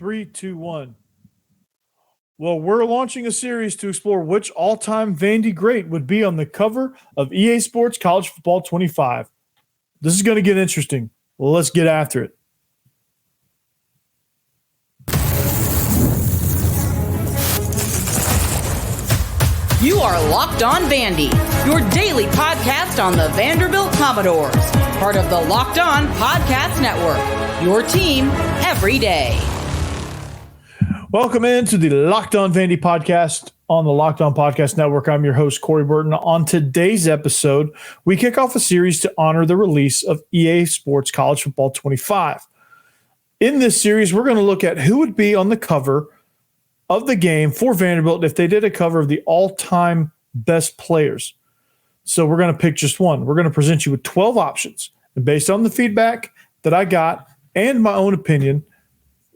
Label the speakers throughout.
Speaker 1: Three, two, one. Well, we're launching a series to explore which all-time Vandy great would be on the cover of EA Sports College Football 25. This is going to get interesting. Well, let's get after it.
Speaker 2: You are Locked On Vandy, your daily podcast on the Vanderbilt Commodores, part of the Locked On Podcast Network, your team every day.
Speaker 1: Welcome into the Locked On Vandy podcast on the Locked On Podcast Network. I'm your host, Corey Burton. On today's episode, we kick off a series to honor the release of EA Sports College Football 25. In this series, we're going to look at who would be on the cover of the game for Vanderbilt if they did a cover of the all-time best players. So we're going to pick just one. We're going to present you with 12 options. And based on the feedback that I got and my own opinion,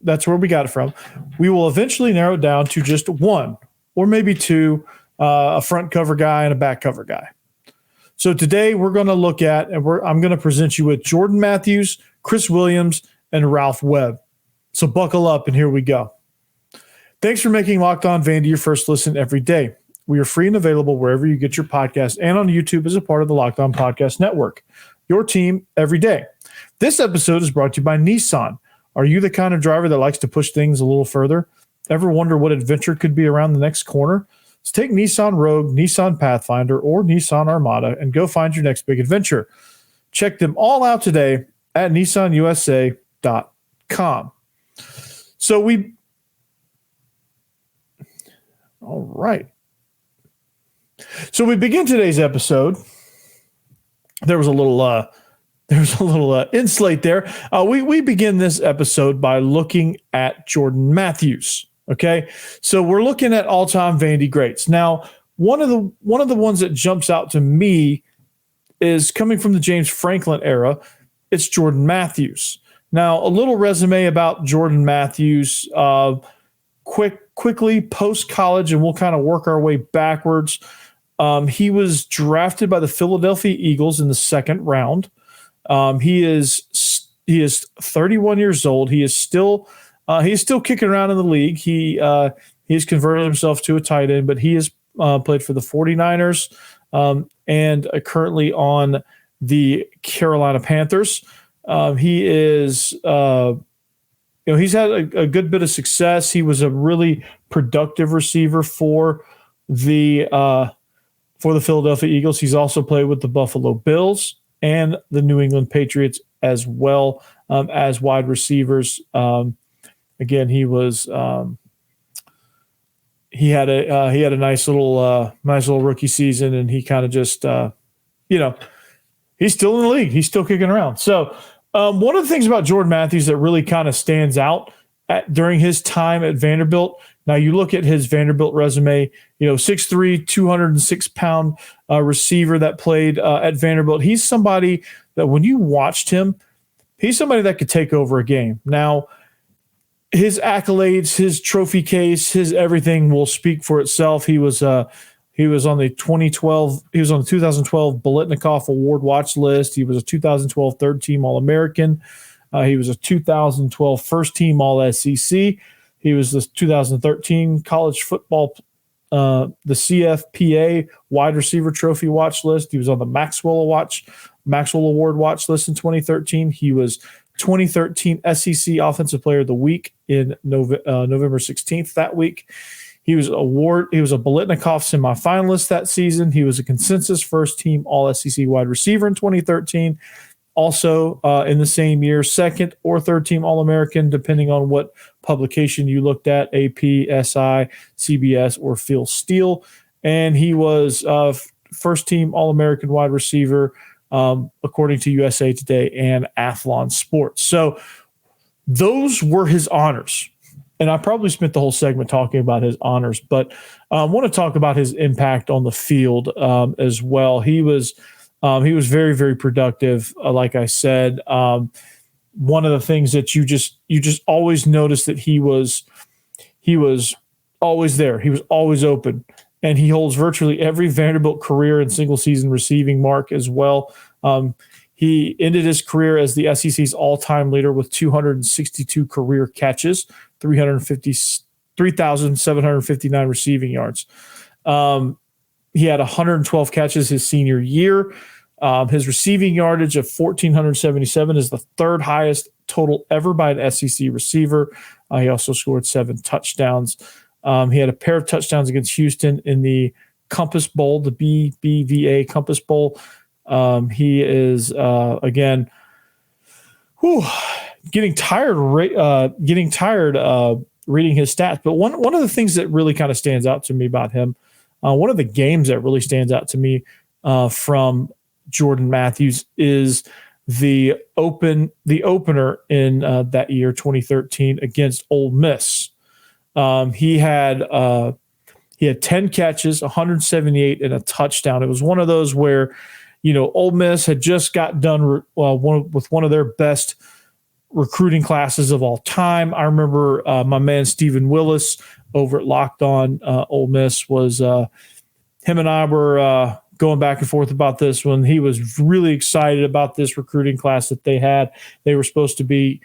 Speaker 1: that's where we got it from, we will eventually narrow it down to just one or maybe two, a front cover guy and a back cover guy. So today we're going to look at, and I'm going to present you with Jordan Matthews, Chris Williams, and Ralph Webb. So buckle up and here we go. Thanks for making Locked On Vandy your first listen every day. We are free and available wherever you get your podcast and on YouTube as a part of the Locked On Podcast Network. Your team every day. This episode is brought to you by Nissan. Are you the kind of driver that likes to push things a little further? Ever wonder what adventure could be around the next corner? Let's take Nissan Rogue, Nissan Pathfinder, or Nissan Armada and go find your next big adventure. Check them all out today at nissanusa.com. All right. So we begin today's episode. There was a little inslate there. We begin this episode by looking at Jordan Matthews. Okay, so we're looking at all-time Vandy greats. Now, one of the ones that jumps out to me is coming from the James Franklin era. It's Jordan Matthews. Now, a little resume about Jordan Matthews. Quickly post-college, and we'll kind of work our way backwards. He was drafted by the Philadelphia Eagles in the second round. He is 31 years old. He is still kicking around in the league. He has converted himself to a tight end, but he has played for the 49ers and currently on the Carolina Panthers. He is he's had a good bit of success. He was a really productive receiver for the Philadelphia Eagles. He's also played with the Buffalo Bills and the New England Patriots as well as wide receivers. Again, he was he had a nice little rookie season, and he kind of just he's still in the league. He's still kicking around. So one of the things about Jordan Matthews that really kind of stands out during his time at Vanderbilt. Now you look at his Vanderbilt resume, 6'3", 206-pound receiver that played at Vanderbilt. He's somebody that when you watched him, he's somebody that could take over a game. Now, his accolades, his trophy case, his everything will speak for itself. He was on the 2012 Biletnikoff Award watch list. He was a 2012 third team All-American. He was a 2012 first team All-SEC. He was the 2013 college football, the CFPA wide receiver trophy watch list. He was on the Maxwell Award watch list in 2013. He was 2013 SEC Offensive Player of the Week in November 16th that week. He was a Biletnikoff semifinalist that season. He was a consensus first team All-SEC wide receiver in 2013. Also in the same year, second or third team All-American, depending on what publication you looked at, AP, SI, CBS, or Phil Steele. And he was first team All-American wide receiver, according to USA Today and Athlon Sports. So those were his honors. And I probably spent the whole segment talking about his honors, but I want to talk about his impact on the field as well. He was very, very productive. Like I said, one of the things that you just always notice that he was always there. He was always open, and he holds virtually every Vanderbilt career and single season receiving mark as well. He ended his career as the SEC's all-time leader with 262 career catches, 3,759 receiving yards. He had 112 catches his senior year. His receiving yardage of 1,477 is the third highest total ever by an SEC receiver. He also scored 7 touchdowns. He had a pair of touchdowns against Houston in the Compass Bowl, the BBVA Compass Bowl. He is, again, getting tired reading his stats. But one of the things that really kind of stands out to me about him, one of the games that really stands out to me from Jordan Matthews is the opener in that year, 2013, against Ole Miss. He had 10 catches, 178, and a touchdown. It was one of those where, Ole Miss had just got done with one of their best recruiting classes of all time. I remember my man Stephen Willis over at Locked On Ole Miss was him and I were going back and forth about this one. He was really excited about this recruiting class that they had. They were supposed to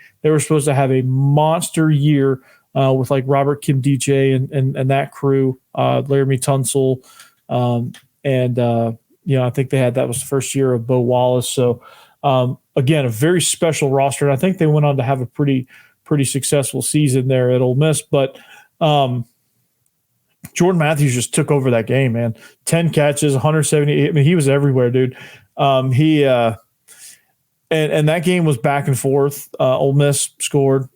Speaker 1: have a monster year with like Robert Kimdiche and that crew, Laramie Tunsil, I think that was the first year of Bo Wallace. So again, a very special roster, and I think they went on to have a pretty successful season there at Ole Miss. But Jordan Matthews just took over that game, man. 10 catches, 178. I mean, he was everywhere, dude. And that game was back and forth. Ole Miss scored.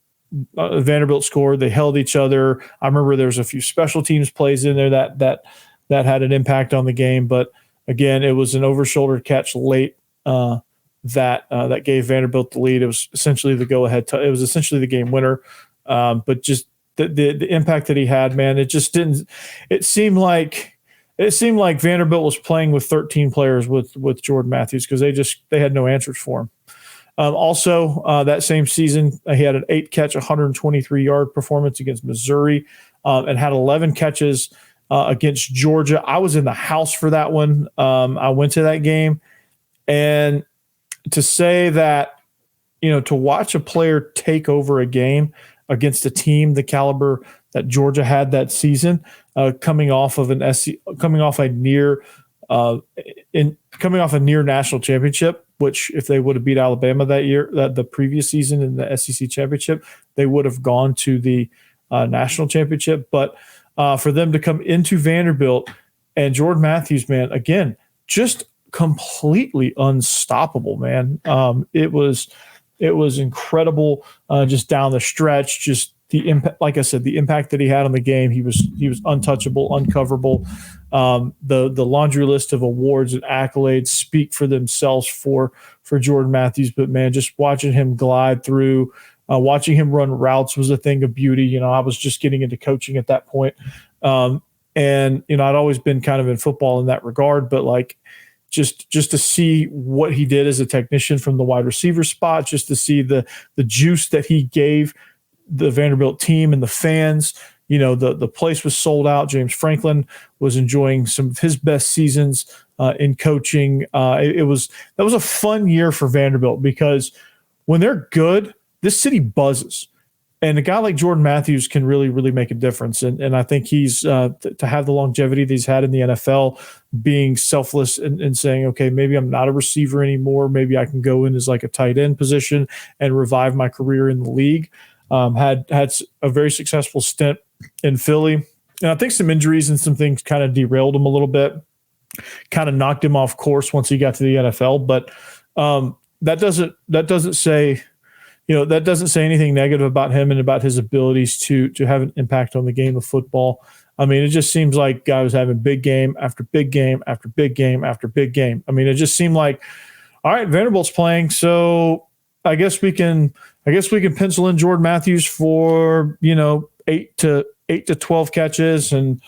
Speaker 1: Vanderbilt scored. They held each other. I remember there was a few special teams plays in there that had an impact on the game. But again, it was an over-shoulder catch late that gave Vanderbilt the lead. It was essentially the go-ahead. It was essentially the game winner. But just the impact that he had, man, it just didn't. It seemed like Vanderbilt was playing with 13 players with Jordan Matthews because they had no answers for him. Also, that same season, he had an 8-catch, 123-yard performance against Missouri, and had 11 catches against Georgia. I was in the house for that one. I went to that game, and to say that, to watch a player take over a game against a team the caliber that Georgia had that season, coming off a near national championship, which if they would have beat Alabama that year, the previous season in the SEC championship, they would have gone to the national championship. But for them to come into Vanderbilt and Jordan Matthews, man, again, just completely unstoppable, man. It was incredible, just down the stretch. Just the impact, like I said, the impact that he had on the game. He was untouchable, uncoverable. The laundry list of awards and accolades speak for themselves for Jordan Matthews. But man, just watching him glide through, watching him run routes was a thing of beauty. I was just getting into coaching at that point, and I'd always been kind of in football in that regard, but like. Just to see what he did as a technician from the wide receiver spot, just to see the juice that he gave the Vanderbilt team and the fans. The place was sold out. James Franklin was enjoying some of his best seasons in coaching. That was a fun year for Vanderbilt because when they're good, this city buzzes. And a guy like Jordan Matthews can really, really make a difference. And I think he's to have the longevity that he's had in the NFL, being selfless and saying, okay, maybe I'm not a receiver anymore. Maybe I can go in as like a tight end position and revive my career in the league. Had a very successful stint in Philly. And I think some injuries and some things kind of derailed him a little bit, kind of knocked him off course once he got to the NFL. But that doesn't say anything negative about him and about his abilities to have an impact on the game of football. I mean, it just seems like guy was having big game after big game after big game after big game. I mean, it just seemed like, all right, Vanderbilt's playing, so I guess we can pencil in Jordan Matthews for 8 to 12 catches, and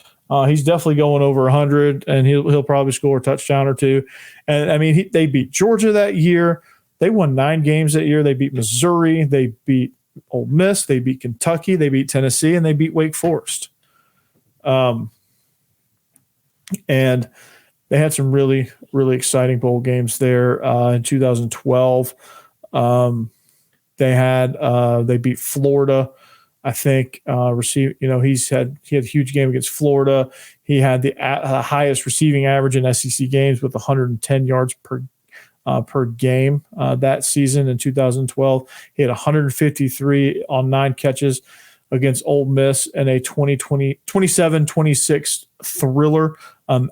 Speaker 1: he's definitely going over 100, and he'll probably score a touchdown or two. And I mean, they beat Georgia that year. They won 9 games that year. They beat Missouri. They beat Ole Miss. They beat Kentucky. They beat Tennessee, and they beat Wake Forest. And they had some really, really exciting bowl games there in 2012. They beat Florida. I think he had a huge game against Florida. He had the highest receiving average in SEC games with 110 yards per game that season in 2012. He had 153 on 9 catches against Ole Miss in a 27-26 thriller on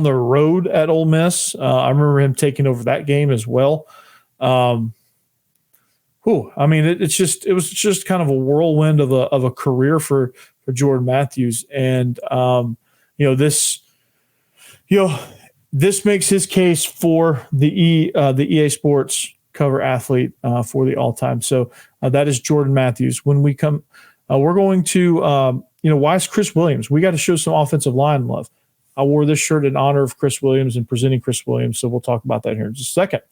Speaker 1: the road at Ole Miss. I remember him taking over that game as well. It was just kind of a whirlwind of a career for Jordan Matthews, and this makes his case for the EA Sports cover athlete for the all-time. So that is Jordan Matthews. When we come, we're going to why is Chris Williams? We got to show some offensive line love. I wore this shirt in honor of Chris Williams and presenting Chris Williams, so we'll talk about that here in just a second.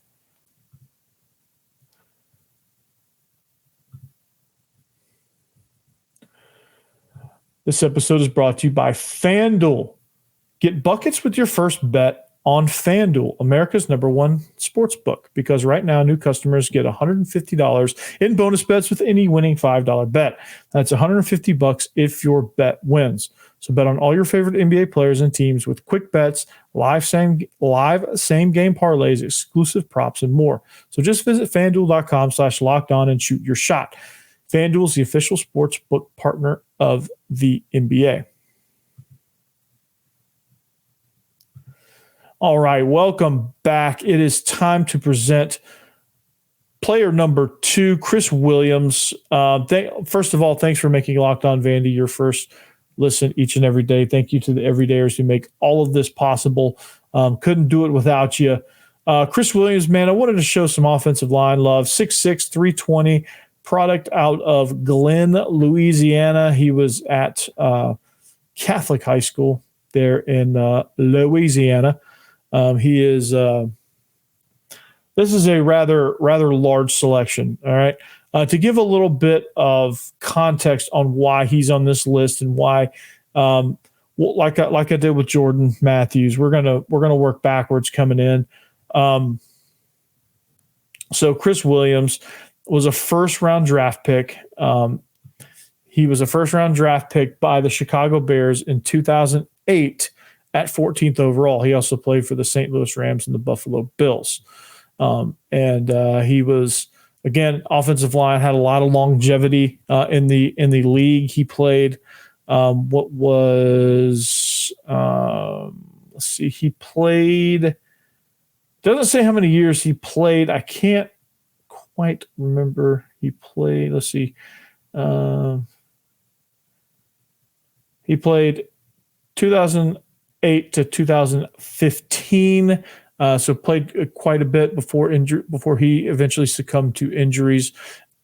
Speaker 1: This episode is brought to you by FanDuel. Get buckets with your first bet on FanDuel, America's #1 sports book, because right now new customers get $150 in bonus bets with any winning $5 bet. That's $150 if your bet wins. So bet on all your favorite NBA players and teams with quick bets, live same game parlays, exclusive props, and more. So just visit FanDuel.com/lockedon and shoot your shot. FanDuel is the official sports book partner of the NBA. All right, welcome back. It is time to player number 2, Chris Williams. First of all, thanks for making Locked On Vandy your first listen each and every day. Thank you to the everydayers who make all of this possible. Couldn't do it without you. Chris Williams, man, I wanted to show some offensive line love. 6'6", 320, product out of Glen, Louisiana. He was at Catholic High School there in Louisiana. He is. This is a rather large selection. All right. To give a little bit of context on why he's on this list and why, like I did with Jordan Matthews, we're gonna work backwards coming in. So Chris Williams was a first-round draft pick. He was a first-round draft pick by the Chicago Bears in 2008 at 14th overall. He also played for the St. Louis Rams and the Buffalo Bills. He was, again, offensive line, had a lot of longevity in the league. He played he played, doesn't say how many years he played. I can't quite remember. He played, he played 2008 to 2015. So played quite a bit before he eventually succumbed to injuries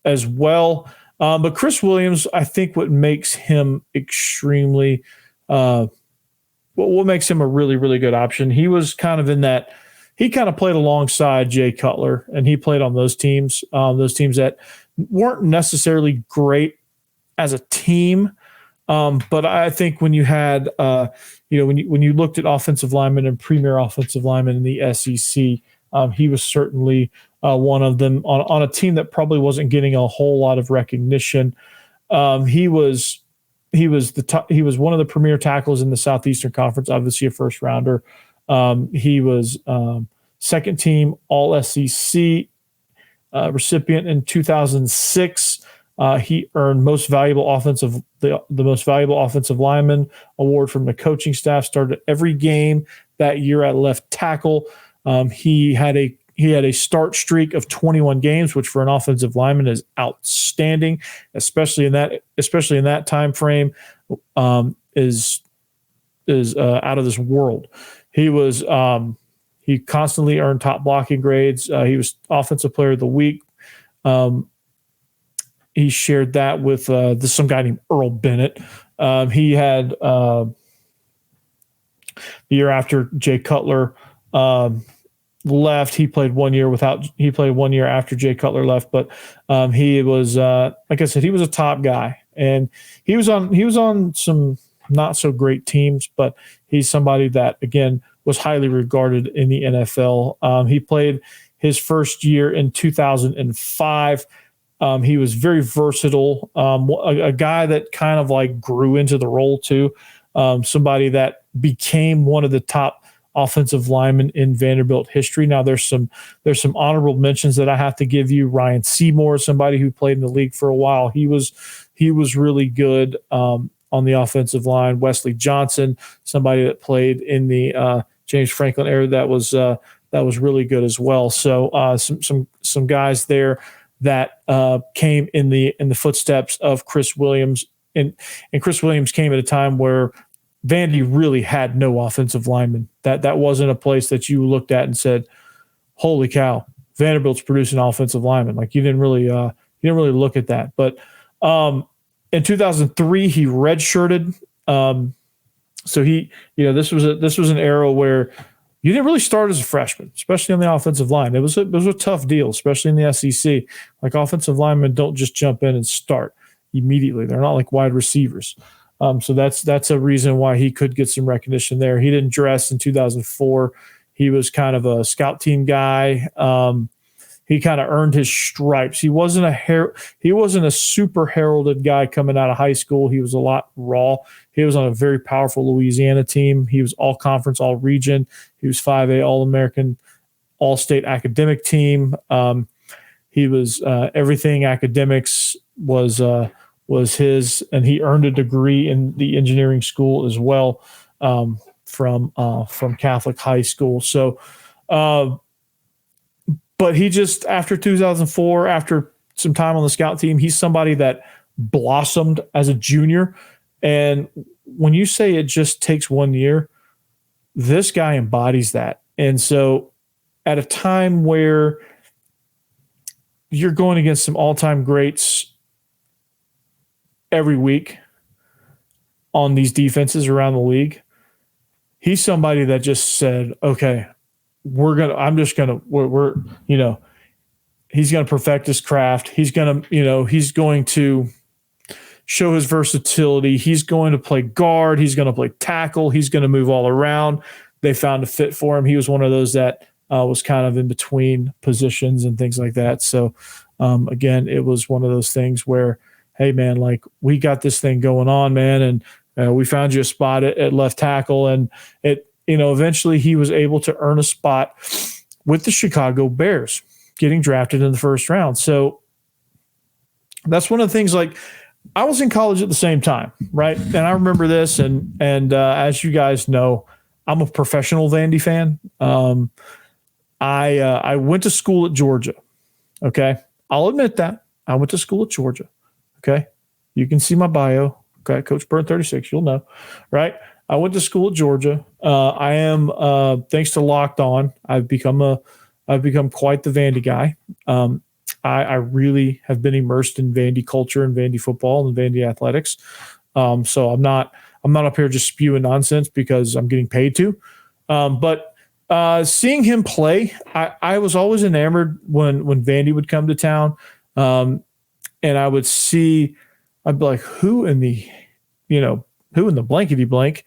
Speaker 1: as well. But Chris Williams, I think what makes him extremely, what makes him a really, really good option, he was kind of in that, he kind of played alongside Jay Cutler, and he played on those teams that weren't necessarily great as a team. But I think when you had, when you looked at offensive linemen and premier offensive linemen in the SEC, he was certainly one of them on a team that probably wasn't getting a whole lot of recognition. He was one of the premier tackles in the Southeastern Conference, obviously a first rounder. He was second team All SEC recipient in 2006. He earned the most valuable offensive lineman award from the coaching staff. Started every game that year at left tackle. He had a start streak of 21 games, which for an offensive lineman is outstanding, especially in that time frame. Is out of this world. He constantly earned top blocking grades. He was offensive player of the week. He shared that with some guy named Earl Bennett. He had the year after Jay Cutler left. He played 1 year He played 1 year after Jay Cutler left, but he was like I said, he was a top guy, and he was on some not so great teams, but he's somebody that again was highly regarded in the NFL. He played his first year in 2005. He was very versatile, a guy that kind of like grew into the role too. Somebody that became one of the top offensive linemen in Vanderbilt history. Now there's some honorable mentions that I have to give you. Ryan Seymour, somebody who played in the league for a while. He was really good on the offensive line. Wesley Johnson, somebody that played in the James Franklin era, that was really good as well. So some guys there that came in the footsteps of Chris Williams, and Chris Williams came at a time where Vandy really had no offensive linemen. That wasn't a place that you looked at and said, "Holy cow, Vanderbilt's producing offensive linemen." Like you didn't really look at that. But in 2003, he redshirted. So this was an era where you didn't really start as a freshman, especially on the offensive line. It was a tough deal, especially in the SEC. Like offensive linemen don't just jump in and start immediately. They're not like wide receivers. So that's a reason why he could get some recognition there. He didn't dress in 2004. He was kind of a scout team guy. He kind of earned his stripes. He wasn't a super heralded guy coming out of high school. He was a lot raw. He was on a very powerful Louisiana team. He was all conference, all region. He was 5A All-American, all-state academic team. He was everything academics was his, and he earned a degree in the engineering school as well from Catholic high school. So, but he just, after 2004, after some time on the scout team, he's somebody that blossomed as a junior. And when you say it just takes 1 year, this guy embodies that. And so at a time where you're going against some all-time greats every week on these defenses around the league, he's somebody that just said, okay, he's going to perfect his craft. He's going to show his versatility. He's going to play guard. He's going to play tackle. He's going to move all around. They found a fit for him. He was one of those that was kind of in between positions and things like that. So again, it was one of those things where, hey man, like we got this thing going on, man. And we found you a spot at left tackle, and eventually he was able to earn a spot with the Chicago Bears, getting drafted in the first round. So that's one of the things. Like, I was in college at the same time, right? And I remember this, and as you guys know, I'm a professional Vandy fan. I went to school at Georgia. Okay, I'll admit that I went to school at Georgia. Okay, you can see my bio. Okay, Coach Burn 36, you'll know, right? I went to school at Georgia. I am, thanks to Locked On, I've become quite the Vandy guy. I really have been immersed in Vandy culture and Vandy football and Vandy athletics. So I'm not up here just spewing nonsense because I'm getting paid to. But seeing him play, I was always enamored when Vandy would come to town. And I would I'd be like, who in the blankety blank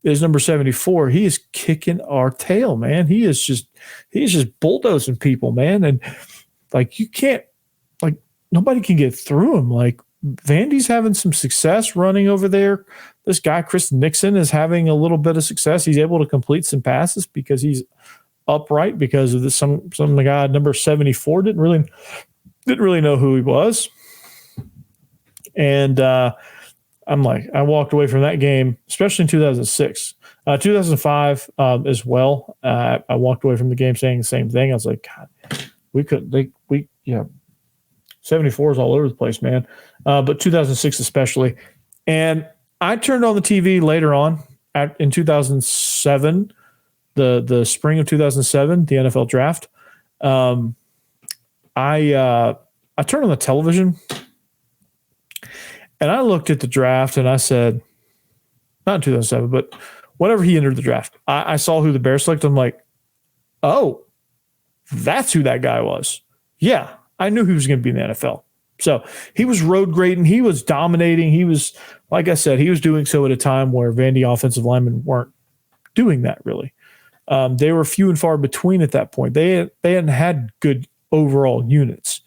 Speaker 1: is number 74? He is kicking our tail, man. He's just bulldozing people, man. And like, nobody can get through him. Like, Vandy's having some success running over there. This guy, Chris Nixon, is having a little bit of success. He's able to complete some passes because he's upright, because of some guy number 74 didn't really know who he was. And I'm like, I walked away from that game, especially in 2006, 2005 as well. I walked away from the game saying the same thing. I was like, God, 74 is all over the place, man. But 2006 especially. And I turned on the TV later on in 2007, the spring of 2007, the NFL draft. I turned on the television and I looked at the draft and I said, not in 2007, but whenever he entered the draft, I saw who the Bears selected. I'm like, oh, that's who that guy was. Yeah, I knew he was going to be in the NFL. So he was road grading. He was dominating. He was, like I said, he was doing so at a time where Vandy offensive linemen weren't doing that really. They were few and far between at that point. They hadn't had good overall units.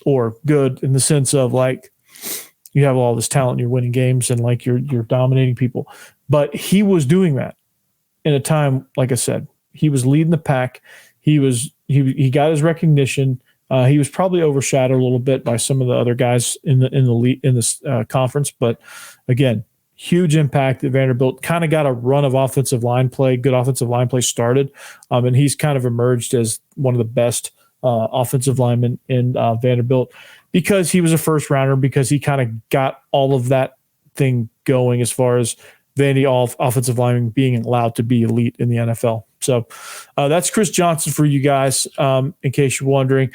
Speaker 1: or good in the sense of like you have all this talent, you're winning games, and like you're dominating people. But he was doing that in a time, like I said, he was leading the pack. He got his recognition. He was probably overshadowed a little bit by some of the other guys in this conference, but again, huge impact at Vanderbilt. Kind of got a run of offensive line play, good offensive line play started, and he's kind of emerged as one of the best offensive linemen in Vanderbilt because he was a first rounder, because he kind of got all of that thing going as far as Vandy offensive linemen being allowed to be elite in the NFL. So that's Chris Johnson for you guys. In case you're wondering,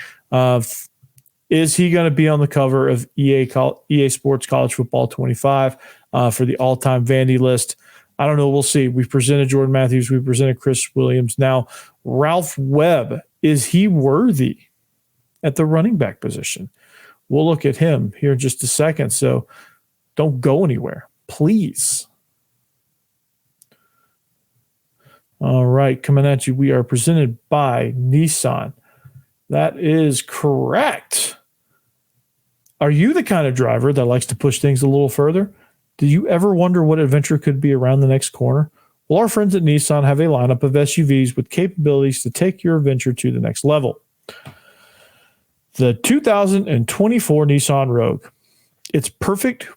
Speaker 1: is he going to be on the cover of EA Sports College Football 25 for the all-time Vandy list? I don't know. We'll see. We've presented Jordan Matthews. We presented Chris Williams. Now, Ralph Webb, is he worthy at the running back position? We'll look at him here in just a second. So don't go anywhere, please. All right, coming at you, we are presented by Nissan. That is correct. Are you the kind of driver that likes to push things a little further? Do you ever wonder what adventure could be around the next corner? Well, our friends at Nissan have a lineup of SUVs with capabilities to take your adventure to the next level. The 2024 Nissan Rogue. It's perfect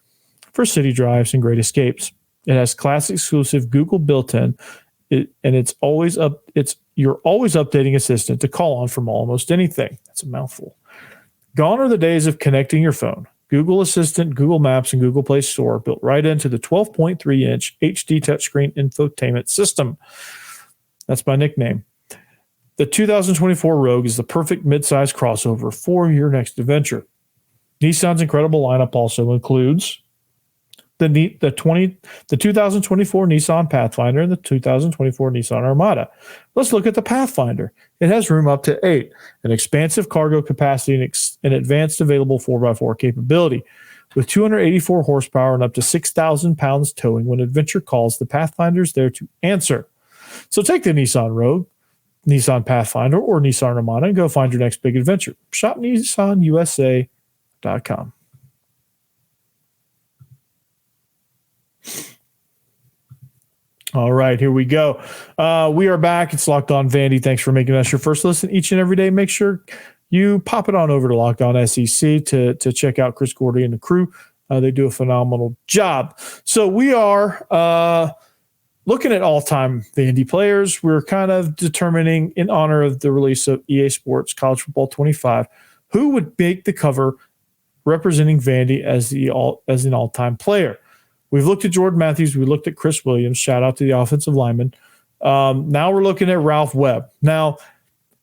Speaker 1: for city drives and great escapes. It has class exclusive Google built-in, and it's your always updating assistant to call on from almost anything. That's a mouthful. Gone are the days of connecting your phone. Google Assistant, Google Maps, and Google Play Store built right into the 12.3-inch HD touchscreen infotainment system. That's my nickname. The 2024 Rogue is the perfect midsize crossover for your next adventure. Nissan's incredible lineup also includes the 2024 Nissan Pathfinder and the 2024 Nissan Armada. Let's look at the Pathfinder. It has room up to 8, an expansive cargo capacity, and advanced available 4x4 capability. With 284 horsepower and up to 6,000 pounds towing when adventure calls, the Pathfinder's there to answer. So take the Nissan Rogue, Nissan Pathfinder, or Nissan Armada and go find your next big adventure. Shop NissanUSA.com. All right, here we go. We are back. It's Locked On Vandy. Thanks for making us your first listen each and every day. Make sure you pop it on over to Locked On SEC to check out Chris Gordy and the crew. They do a phenomenal job. So we are looking at all-time Vandy players. We're kind of determining, in honor of the release of EA Sports College Football 25, who would make the cover representing Vandy as an all-time player. We've looked at Jordan Matthews. We looked at Chris Williams. Shout out to the offensive lineman. Now we're looking at Ralph Webb. Now,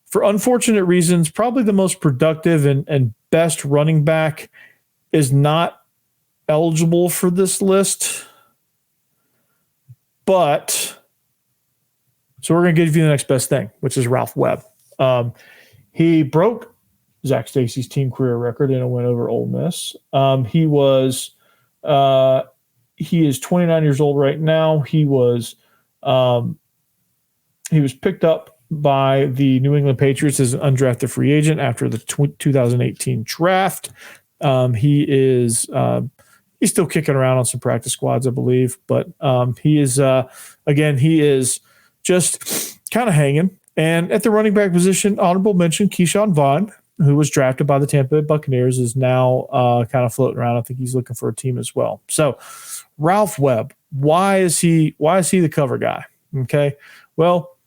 Speaker 1: for unfortunate reasons, probably the most productive and best running back is not eligible for this list. So we're going to give you the next best thing, which is Ralph Webb. He broke Zach Stacy's team career record in a win over Ole Miss. He is 29 years old right now. He was picked up by the New England Patriots as an undrafted free agent after the 2018 draft. He's still kicking around on some practice squads, I believe, but he is just kind of hanging. And at the running back position, honorable mention, Keyshawn Vaughn, who was drafted by the Tampa Bay Buccaneers, is now kind of floating around. I think he's looking for a team as well. So Ralph Webb, why is he the cover guy? Okay. Well,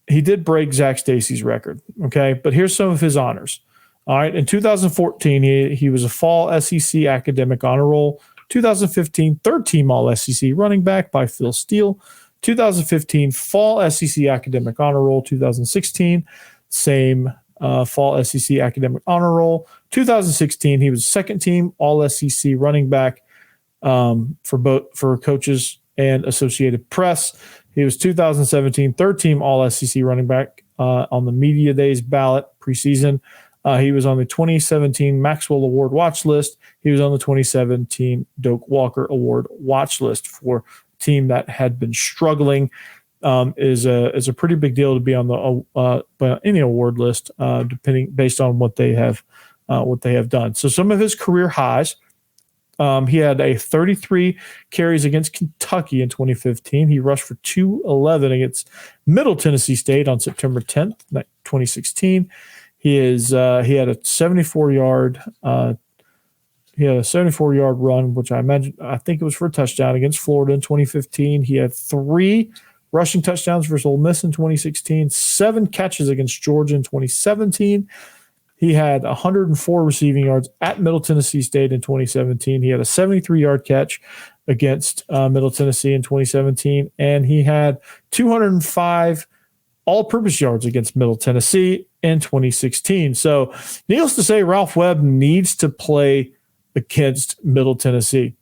Speaker 1: he did break Zach Stacy's record. Okay. But here's some of his honors. All right. In 2014, he was a fall SEC academic honor roll. 2015, third team all SEC running back by Phil Steele. 2015, fall SEC academic honor roll. 2016, same fall SEC academic honor roll. 2016, he was second team all SEC running back for coaches and Associated Press. He was 2017 third team all SEC running back on the Media Days ballot preseason. He was on the 2017 Maxwell Award watch list. He was on the 2017 Doak Walker Award watch list for a team that had been struggling. Is a pretty big deal to be on the any award list, based on what they have what they have done. So some of his career highs, he had a 33 carries against Kentucky in 2015. He rushed for 211 against Middle Tennessee State on September 10th, 2016. He had a 74-yard run, which I think it was for a touchdown against Florida in 2015. He had 3 rushing touchdowns versus Ole Miss in 2016, 7 catches against Georgia in 2017. He had 104 receiving yards at Middle Tennessee State in 2017. He had a 73-yard catch against Middle Tennessee in 2017, and he had 205 all-purpose yards against Middle Tennessee in 2016. So, needless to say, Ralph Webb needs to play against Middle Tennessee.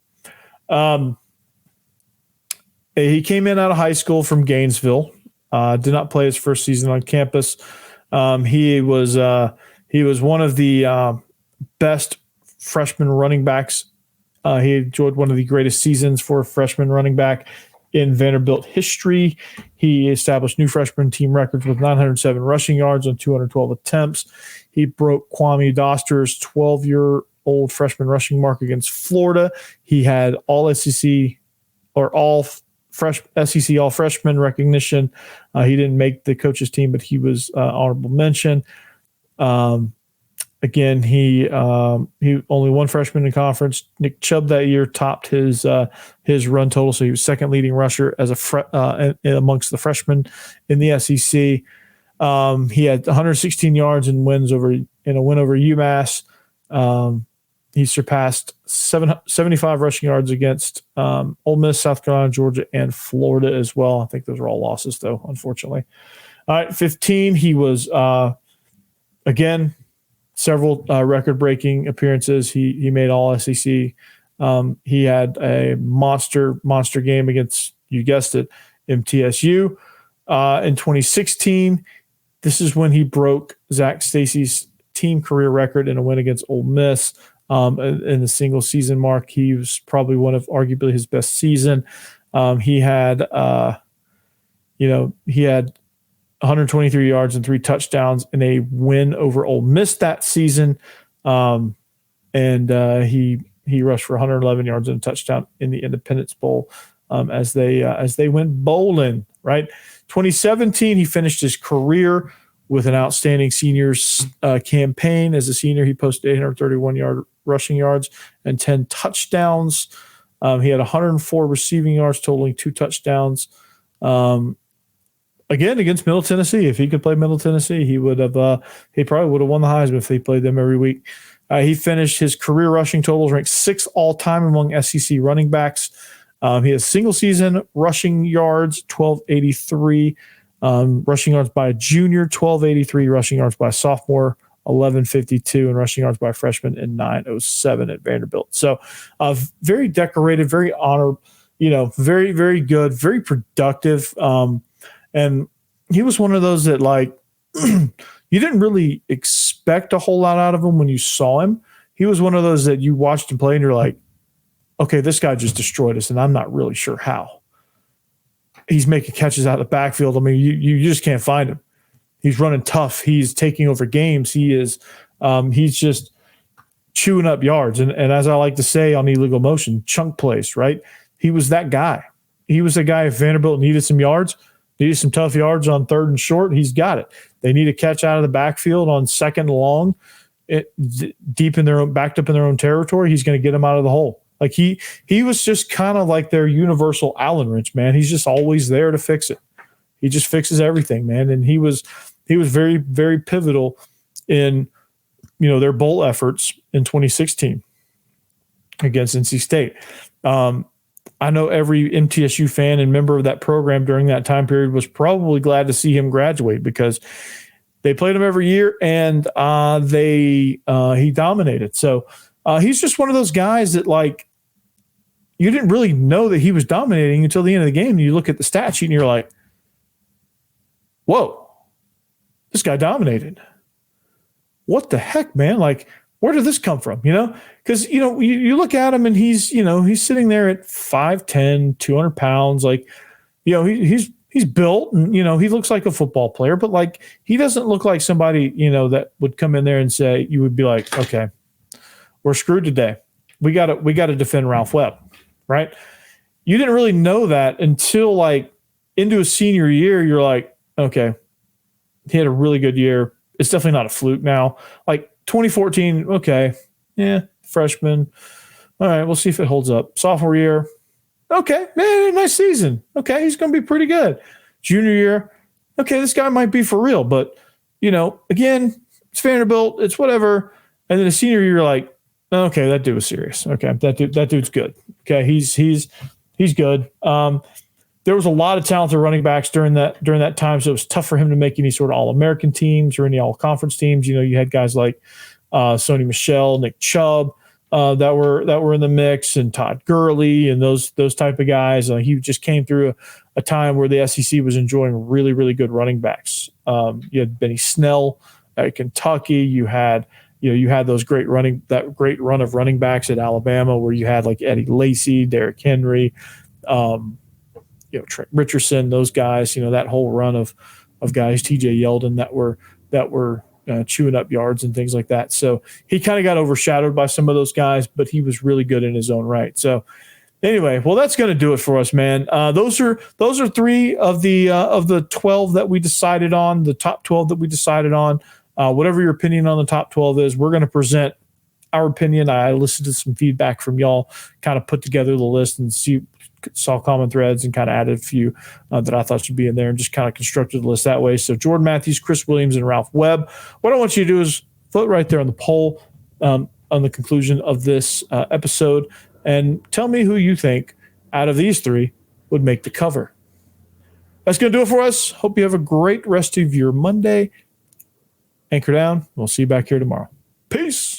Speaker 1: He came in out of high school from Gainesville. Did not play his first season on campus. He was one of the best freshman running backs. He enjoyed one of the greatest seasons for a freshman running back in Vanderbilt history. He established new freshman team records with 907 rushing yards on 212 attempts. He broke Kwame Doster's 12-year-old freshman rushing mark against Florida. He had all SEC or all SEC all freshman recognition. He didn't make the coach's team, but he was honorable mention. Again, he only one freshman in conference. Nick Chubb that year topped his run total, so he was second leading rusher as amongst the freshmen in the SEC. He had 116 yards in a win over UMass. He surpassed 75 rushing yards against Ole Miss, South Carolina, Georgia, and Florida as well. I think those are all losses, though, unfortunately. All right, 15. He was again. Several record-breaking appearances. He made all SEC. He had a monster game against, you guessed it, MTSU. In 2016, this is when he broke Zach Stacy's team career record in a win against Ole Miss in the single season mark. He was probably one of arguably his best season. He had 123 yards and 3 touchdowns in a win over Ole Miss that season. And he rushed for 111 yards and a touchdown in the Independence Bowl as they went bowling, right? 2017, he finished his career with an outstanding seniors campaign. As a senior, he posted 831 rushing yards and 10 touchdowns. He had 104 receiving yards, totaling 2 touchdowns. Again, against Middle Tennessee, if he could play Middle Tennessee, he would have. He probably would have won the Heisman if he played them every week. He finished his career rushing totals ranked 6th all-time among SEC running backs. He has single-season rushing yards, 1,283. Rushing yards by a junior, 1,283. Rushing yards by a sophomore, 1,152. And rushing yards by a freshman in 907 at Vanderbilt. So very decorated, very honored, very, very good, very productive. And he was one of those that, like, you didn't really expect a whole lot out of him when you saw him. He was one of those that you watched him play and you're like, okay, this guy just destroyed us, and I'm not really sure how. He's making catches out of the backfield. I mean, you just can't find him. He's running tough. He's taking over games. He's just chewing up yards. And as I like to say on Illegal Motion, chunk plays, right? He was that guy. He was the guy if Vanderbilt needed some yards, needed some tough yards on 3rd and short, he's got it. They need a catch out of the backfield on 2nd and long, deep in their own, backed up in their own territory. He's going to get them out of the hole. Like he was just kind of like their universal Allen wrench, man. He's just always there to fix it. He just fixes everything, man. And he was very, very pivotal in their bowl efforts in 2016 against NC State. I know every MTSU fan and member of that program during that time period was probably glad to see him graduate because they played him every year and he dominated. So he's just one of those guys that, like, you didn't really know that he was dominating until the end of the game. And you look at the stat sheet and you're like, whoa, this guy dominated. What the heck, man? Like, where did this come from? Because, you look at him and he's sitting there at 5'10", 200 pounds. Like, he's he's built and, he looks like a football player, but like, he doesn't look like somebody, that would come in there and say, you would be like, okay, we're screwed today. We got to defend Ralph Webb, right? You didn't really know that until like into a senior year. You're like, okay, he had a really good year. It's definitely not a fluke now. Like 2014, okay, yeah, freshman. All right, we'll see if it holds up. Sophomore year, okay, man, nice season. Okay, he's going to be pretty good. Junior year, okay, this guy might be for real. But, again, it's Vanderbilt. It's whatever. And then a senior year, you're like, okay, that dude was serious. Okay, that dude's good. Okay, he's good. There was a lot of talented running backs during that time, so it was tough for him to make any sort of All-American teams or any All-Conference teams. You had guys like Sony Michel, Nick Chubb that were in the mix, and Todd Gurley and those type of guys. He just came through a time where the SEC was enjoying really, really good running backs. You had Benny Snell at Kentucky. You had those great run of running backs at Alabama, where you had like Eddie Lacy, Derrick Henry, Trent Richardson, those guys. That whole run of guys, T.J. Yeldon, that were chewing up yards and things like that. So he kind of got overshadowed by some of those guys, but he was really good in his own right. So anyway, well, that's going to do it for us, man. Those are three of the 12 that we decided on, the top 12 that we decided on. Whatever your opinion on the top 12 is, we're going to present our opinion. I listened to some feedback from y'all, kind of put together the list and saw common threads and kind of added a few that I thought should be in there and just kind of constructed the list that way. So Jordan Matthews, Chris Williams, and Ralph Webb. What I want you to do is vote right there on the poll on the conclusion of this episode and tell me who you think out of these three would make the cover. That's going to do it for us. Hope you have a great rest of your Monday. Anchor down. We'll see you back here tomorrow. Peace.